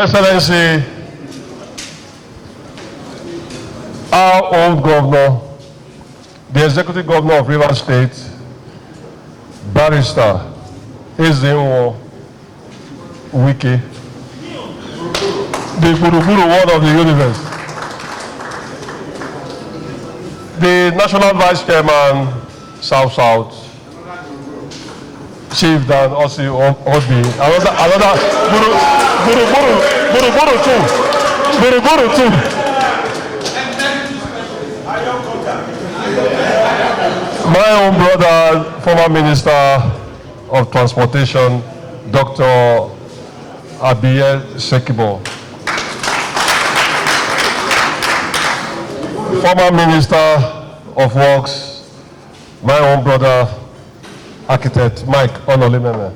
Excellency, our own governor, the executive governor of Rivers State, Barrister Ezenwo Wike, the Buruburu word of the universe, the National Vice Chairman, South, Chief Dan Osi Obi, another Buruburu too. My own brother, former Minister of Transportation, Dr. Abiye Sekibo. Former Minister of Works, my own brother, Architect Mike Onolimeme.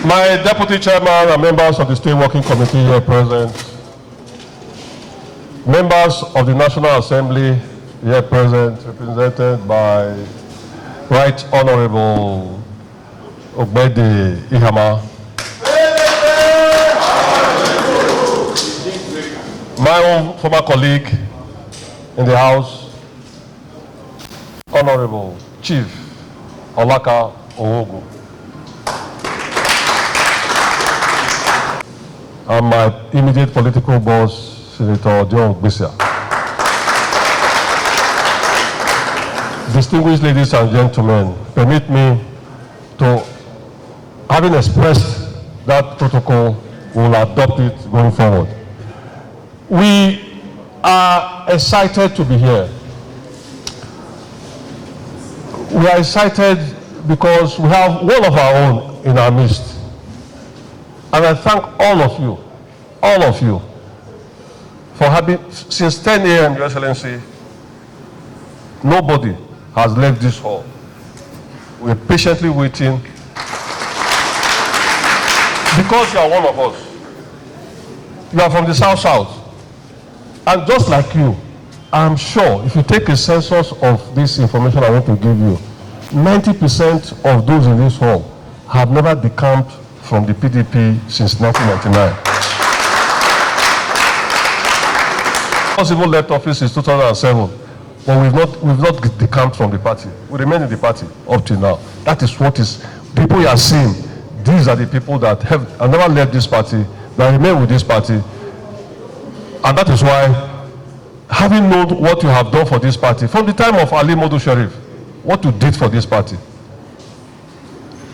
My Deputy Chairman and members of the State Working Committee here present, members of the National Assembly here present, represented by Right Honorable Ogbede Ihama. My own former colleague in the House, Honorable Chief Olaka Owogu. And my immediate political boss, Senator John Gbisia. Distinguished ladies and gentlemen, permit me to, having expressed that protocol, we will adopt it going forward. We are excited to be here. We are excited because we have one of our own in our midst. And I thank all of you, for having, since 10 a.m., Your Excellency, nobody has left this hall. We're patiently waiting because you are one of us. You are from the South. And just like you, I'm sure if you take a census of this information I want to give you, 90% of those in this hall have never decamped from the PDP since 1999. Possible left office since 2007, but we've not decamped from the party. We remain in the party up till now. That is what is, people you are seeing, these are the people that have never left this party, that remain with this party. And that is why, having known what you have done for this party, from the time of Ali Modu Sharif, what you did for this party,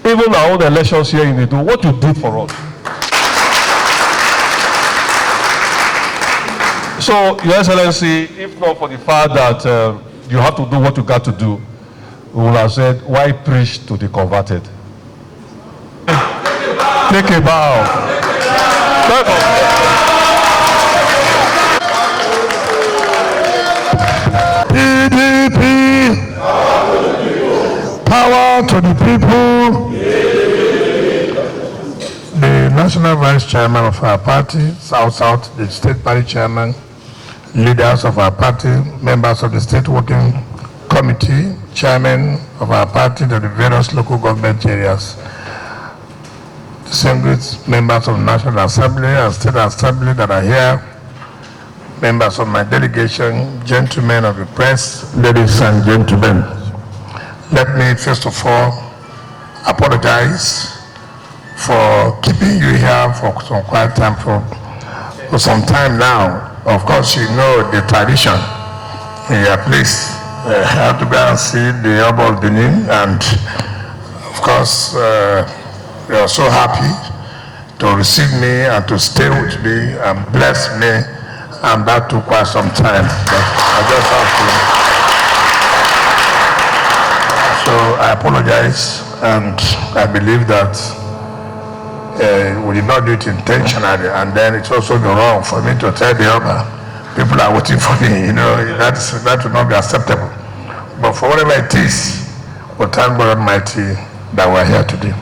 even our own elections here in Edo, what you did for us. So, Your Excellency, if not for the fact that you have to do what you got to do, we would have said, why preach to the converted? Take a bow. PDP, power to the people. The National Vice Chairman of our party, South, the State Party Chairman, leaders of our party, members of the State Working Committee, Chairman of our party to the various local government areas, distinguished members of the National Assembly and State Assembly that are here, members of my delegation, gentlemen of the press, ladies and gentlemen. Let me first of all apologize for keeping you here for some quiet time, for some time now. Of course, you know the tradition in your place. I have to go and see the Oba of Benin, and of course, we are so happy to receive me and to stay with me and bless me, and that took quite some time. But I just have to. So I apologize, and I believe that we did not do it intentionally, and then it's also wrong for me to tell the other people are waiting for me. You know, that would not be acceptable. But for whatever it is, we thank God Almighty that we're here today.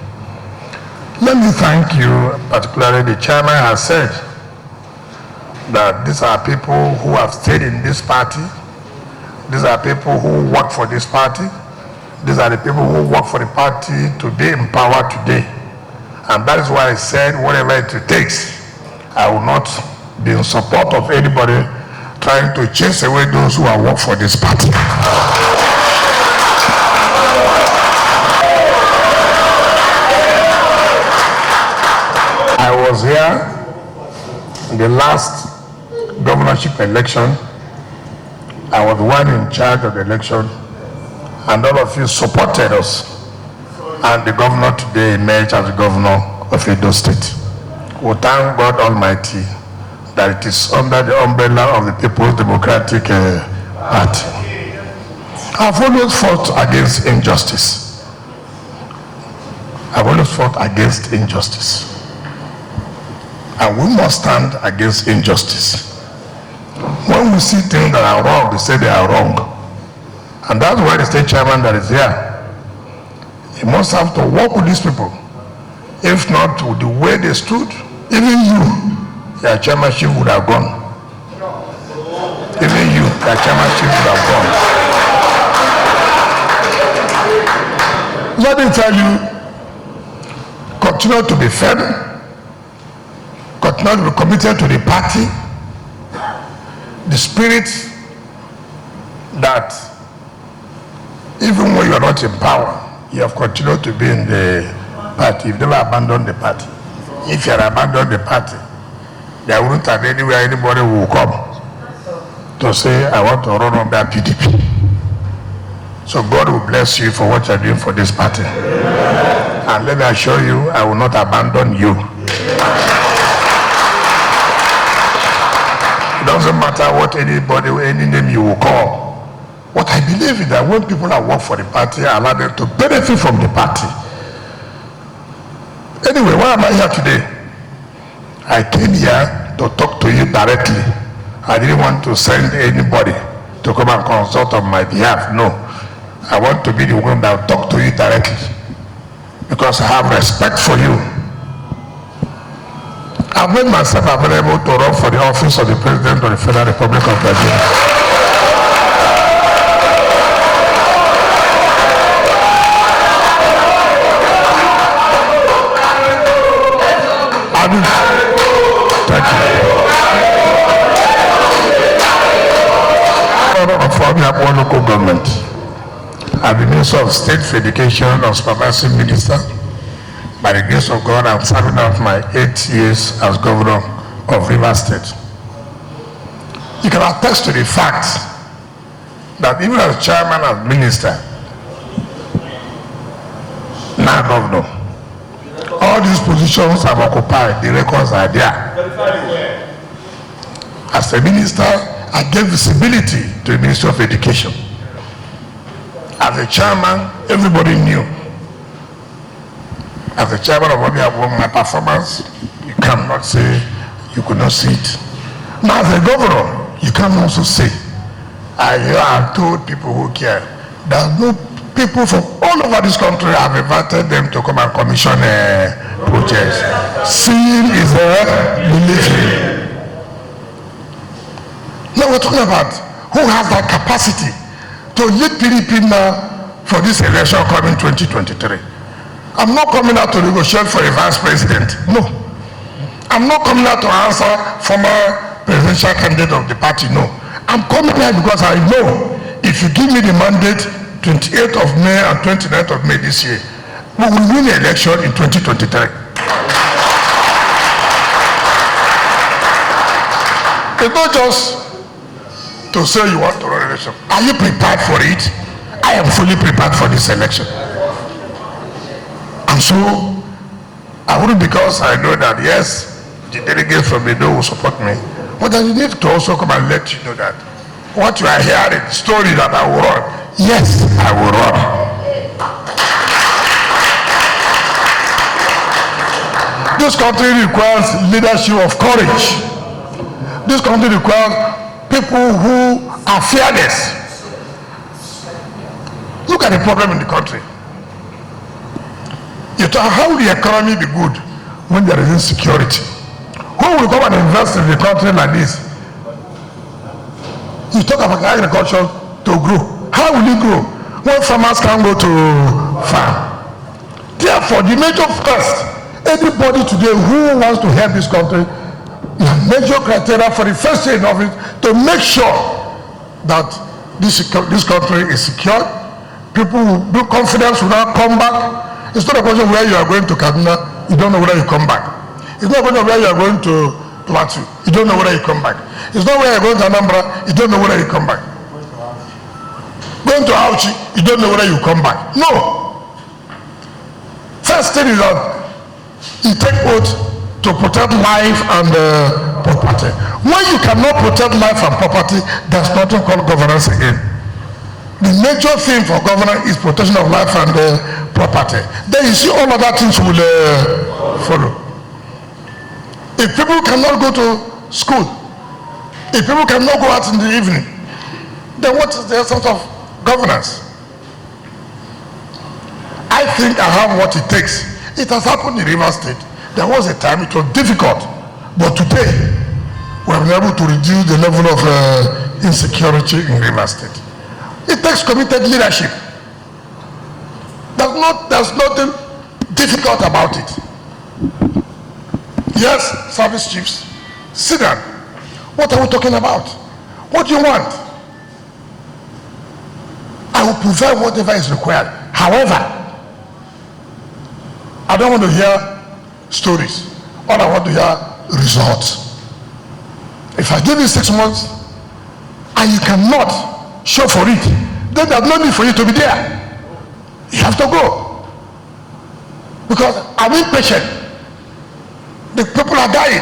Let me thank you, particularly the chairman has said that these are people who have stayed in this party. These are people who work for this party. These are the people who work for the party to be in power today. And that is why I said, whatever it takes, I will not be in support of anybody trying to chase away those who are work for this party. I was here in the last governorship election. I was the one in charge of the election, and all of you supported us. And the governor today emerged as the governor of Edo State. We thank God Almighty that it is under the umbrella of the People's Democratic Party. I've always fought against injustice. I've always fought against injustice. And we must stand against injustice. When we see things that are wrong, they say they are wrong. And that's why the state chairman that is here, he must have to work with these people. If not, with the way they stood, even you, your chairmanship would have gone. Even you, your chairmanship would have gone. Let me tell you, continue to be firm, continue to be committed to the party. The spirit that even when you are not in power, you have continued to be in the party. You've never abandoned the party. If you had abandoned the party, there wouldn't have anywhere anybody will come to say, I want to run under PDP. So God will bless you for what you're doing for this party. And let me assure you, I will not abandon you. It doesn't matter what anybody, any name you will call. What I believe is that when people that work for the party, I allow them to benefit from the party. Anyway, why am I here today? I came here to talk to you directly. I didn't want to send anybody to come and consult on my behalf. No. I want to be the one that will talk to you directly because I have respect for you. I've made myself available to run for the office of the President of the Federal Republic of Nigeria. Thank you. For me, I'm local government. I'm the Minister of State for Education and Supervisory Minister. By the grace of God, I'm serving out my 8 years as Governor of Rivers State. You can attest to the fact that even as Chairman and Minister, now Governor, all these positions I've occupied, the records are there. As a minister, I gave visibility to the Ministry of Education. As a chairman, everybody knew. As a chairman of my performance, you cannot say you could not see it. Now as a governor, you can also say, I have told people who care that no people from all over this country have invited them to come and commission projects. Seeing is believing. Now we're talking about who has that capacity to lead PDP now for this election coming 2023. I'm not coming out to negotiate for a vice president. No. I'm not coming out to answer former presidential candidate of the party. No. I'm coming here because I know if you give me the mandate 28th of May and 29th of May this year, we will win the election in 2023. It's not just to say you want to run an election. Are you prepared for it? I am fully prepared for this election. And so, I wouldn't, because I know that, yes, the delegates from Edo will support me, but I need to also come and let you know that what you are hearing, the story that I will run, yes, I will run. This country requires leadership of courage. This country requires people who are fearless. Look at the problem in the country. How will the economy be good when there is insecurity? Who will come and invest in the country like this? You talk about agriculture to grow. How will it grow when farmers can't go to farm? Therefore, the major thrust Anybody today who wants to help this country, the major criteria for the first stage of it to make sure that this country is secure, people will do confidence will not come back. It's not a question where you are going to Kaduna, you don't know whether you come back. It's not a question where you are going to Plateau, you don't know whether you come back. It's not where you are going to Anambra, you don't know whether you come back. Going to Auchi, you don't know whether you come back. No. First thing is that you take oath to protect life and property. When you cannot protect life and property, there's nothing called governance again. The major thing for governance is protection of life and property. Then you see all other things will follow. If people cannot go to school, if people cannot go out in the evening, then what is the essence of governance? I think I have what it takes. It has happened in Rivers State. There was a time it was difficult, but today we have been able to reduce the level of insecurity in Rivers State. It takes committed leadership. There's nothing difficult about it. Yes, service chiefs, sit down. What are we talking about? What do you want? I will provide whatever is required. However, I don't want to hear stories. All I want to hear results. If I give you 6 months and you cannot show for it, then there's no need for you to be there. You have to go. Because I'm impatient. The people are dying.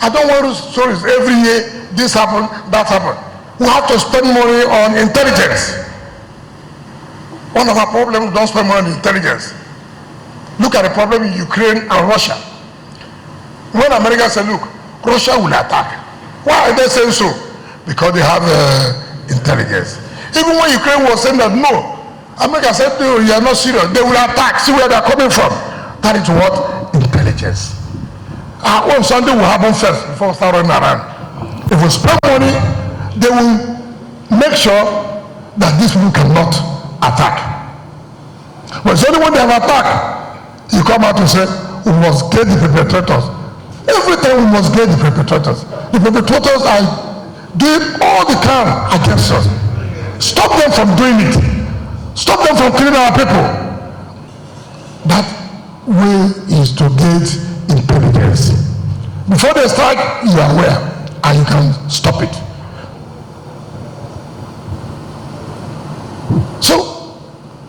I don't want stories every year, this happened, that happened. We have to spend money on intelligence. One of our problems, don't spend money on intelligence. Look at the problem in Ukraine and Russia. When America said, look, Russia will attack. Why are they saying so? Because they have intelligence. Even when Ukraine was saying that, no, America said, no, you are not serious. They will attack. See where they are coming from. That is what? Intelligence. When something will happen first before we start running around. If we spend money, they will make sure that these people cannot attack. But it's only when they have attacked, you come out and say, we must get the perpetrators. Every time we must get the perpetrators. The perpetrators are doing all they can against us. Stop them from doing it. Stop them from killing our people. That way is to get intelligence. Before they strike, you are aware and you can stop it. So,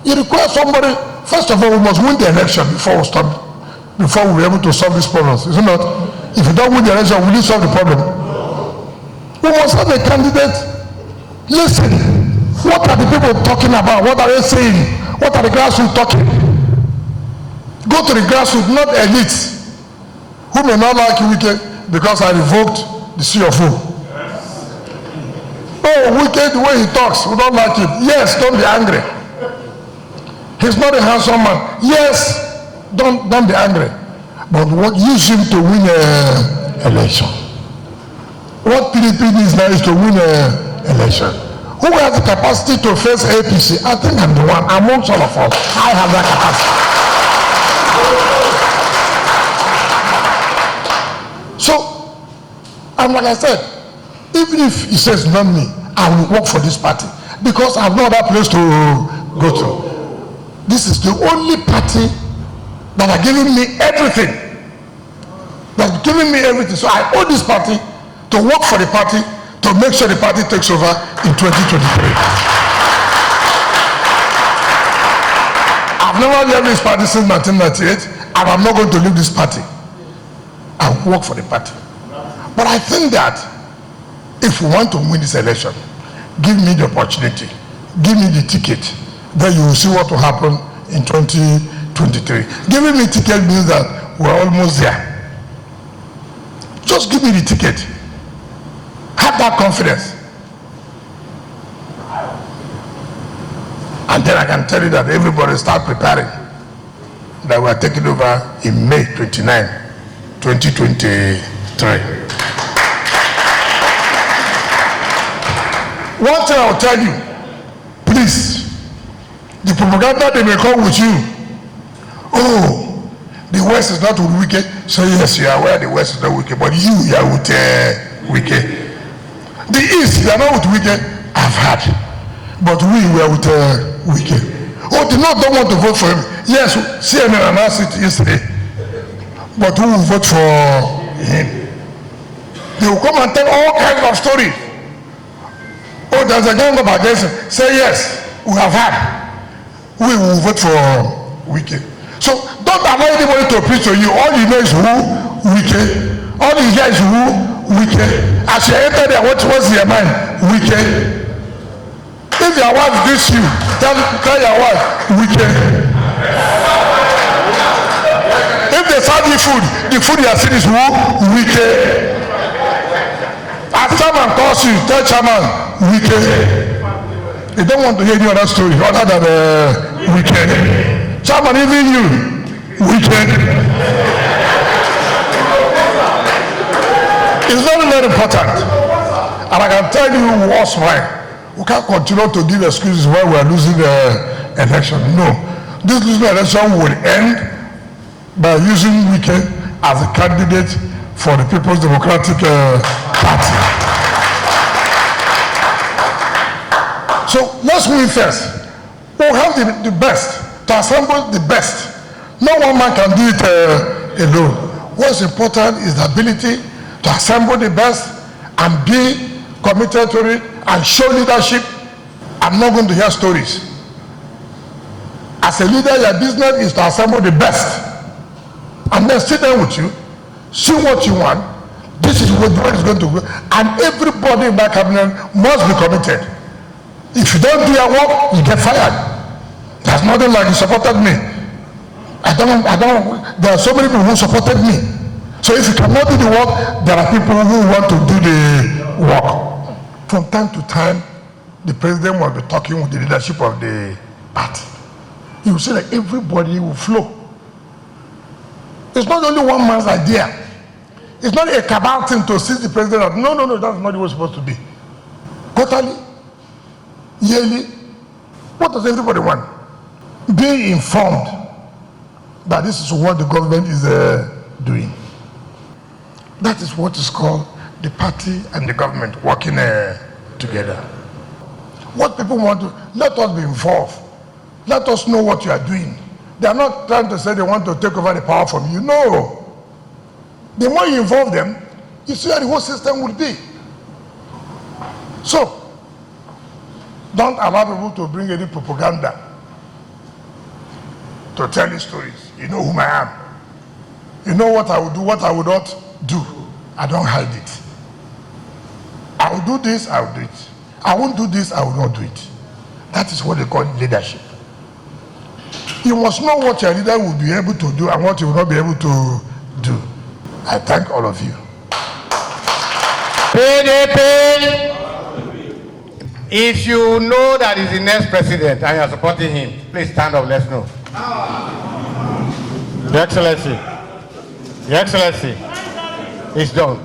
you require somebody, first of all, we must win the election before we're able to solve these problems, isn't it? If you don't win the election, will you solve the problem? We must have a candidate. Listen. What are the people talking about? What are they saying? What are the grassroots talking? Go to the grassroots, not elites, who may not like Wike because I revoked the CFO. Oh, Wike, the way he talks, we don't like it. Yes, don't be angry. He's not a handsome man. Yes, don't be angry. But what use him to win an election? What PDP needs now is to win an election. Who has the capacity to face APC? I think I'm the one amongst all of us. I have that capacity. So, and like I said, even if he says not me, I will work for this party because I have no other place to go to. This is the only party that are giving me everything. They're giving me everything. So I owe this party to work for the party to make sure the party takes over in 2023. I've never left this party since 1998, and I'm not going to leave this party. I work for the party. But I think that if we want to win this election, give me the opportunity, give me the ticket, then you will see what will happen in 2023. Giving me ticket means that we're almost there. Just give me the ticket. Have that confidence. And then I can tell you that everybody start preparing that we are taking over in May 29, 2023. One thing I'll tell you, please, the propaganda they may come with you. Oh, The West is not with Wike. So yes, you are aware the West is not Wike, but you are with Wike. The East, they are not with Wike. I've heard, but we were with Wike. Oh, they don't want to vote for him. Yes, CNN announced it yesterday, but who will vote for him? They will come and tell all kinds of stories. Oh, there's a gang of against him. Say yes, we have had. We will vote for Wike. So don't allow anybody to preach to you. All you know is who? Wike. All you hear is who? Wike. As you enter there, what's your mind? Wike. If your wife gives you, tell your wife, Wike. If they serve you food, the food you are seeing is who? Wike. As chairman calls you, tell chairman, Wike. They don't want to hear any other story other than Wike. Chairman, even you, Wike. It's very, very important. And I can tell you what's right. We can't continue to give excuses why we are losing the election. No. This losing election will end by using Wike as a candidate for the People's Democratic Party. So let's win first. We'll have the best, to assemble the best. No one man can do it alone. What's important is the ability to assemble the best and be committed to it and show leadership. I'm not going to hear stories. As a leader, your business is to assemble the best and then sit down with you, see what you want. This is what is going to go, and everybody in that cabinet must be committed. If you don't do your work, you get fired. There's nothing like you supported me. There are so many people who supported me. So if you cannot do the work, there are people who want to do the work. From time to time, the president will be talking with the leadership of the party. You will see that everybody will flow. It's not only one man's idea. It's not a cabal thing to seize the president. No, that's not the way it's supposed to be. Quarterly, yearly, what does everybody want? Be informed that this is what the government is doing. That is what is called the party and the government working together. What people want to, let us be involved. Let us know what you are doing. They are not trying to say they want to take over the power from you. No. The more you involve them, you see how the whole system will be. So, don't allow people to bring any propaganda to tell you stories. You know whom I am. You know what I will do, what I will not do. I don't hide it. I will do this, I will do it. I won't do this, I will not do it. That is what they call leadership. You must know what your leader will be able to do and what you will not be able to do. I thank all of you. PDP, if you know that is the next president and you are supporting him, please stand up, let's know. Your Excellency, it's done.